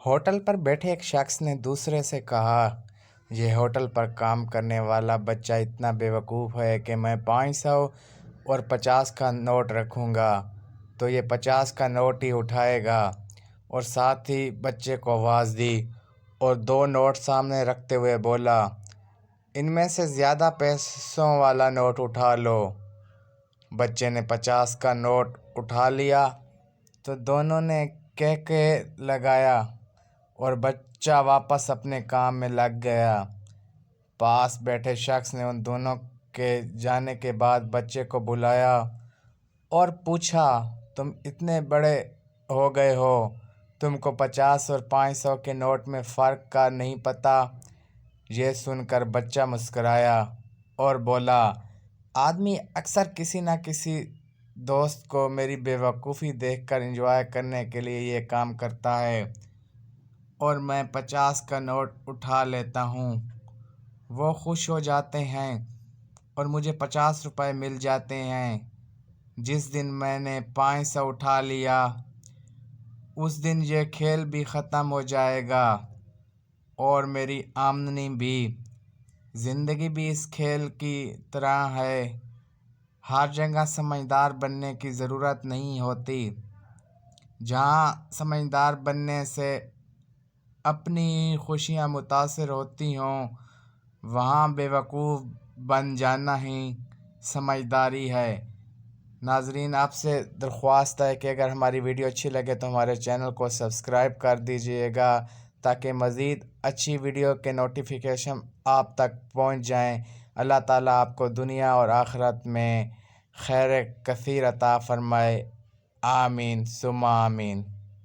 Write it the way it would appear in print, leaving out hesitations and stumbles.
Hotel پر بیٹھے ایک شخص نے دوسرے سے کہا، یہ ہوٹل پر کام کرنے والا بچہ اتنا بیوقوف ہے کہ میں 500 اور 50 کا نوٹ رکھوں گا تو یہ 50 کا نوٹ ہی اٹھائے گا، اور ساتھ ہی بچے کو آواز دی اور 2 نوٹ سامنے رکھتے ہوئے بولا، ان میں سے زیادہ پیسوں والا نوٹ اٹھا لو۔ بچے نے 50 کا نوٹ اٹھا لیا تو دونوں نے کہکہے لگایا اور بچہ واپس اپنے کام میں لگ گیا۔ پاس بیٹھے شخص نے ان دونوں کے جانے کے بعد بچے کو بلایا اور پوچھا، تم اتنے بڑے ہو گئے ہو، تم کو 50 اور 500 کے نوٹ میں فرق کا نہیں پتہ؟ یہ سن کر بچہ مسکرایا اور بولا، آدمی اکثر کسی نہ کسی دوست کو میری بے وقوفی دیکھ کر انجوائے کرنے کے لیے یہ کام کرتا ہے، اور میں 50 کا نوٹ اٹھا لیتا ہوں۔ وہ خوش ہو جاتے ہیں اور مجھے 50 روپے مل جاتے ہیں۔ جس دن میں نے 500 اٹھا لیا اس دن یہ کھیل بھی ختم ہو جائے گا اور میری آمدنی بھی۔ زندگی بھی اس کھیل کی طرح ہے، ہر جگہ سمجھدار بننے کی ضرورت نہیں ہوتی۔ جہاں سمجھدار بننے سے اپنی خوشیاں متاثر ہوتی ہوں، وہاں بیوقوف بن جانا ہی سمجھداری ہے۔ ناظرین، آپ سے درخواست ہے کہ اگر ہماری ویڈیو اچھی لگے تو ہمارے چینل کو سبسکرائب کر دیجئے گا تاکہ مزید اچھی ویڈیو کے نوٹیفیکیشن آپ تک پہنچ جائیں۔ اللہ تعالیٰ آپ کو دنیا اور آخرت میں خیر کثیر عطا فرمائے۔ آمین ثم آمین۔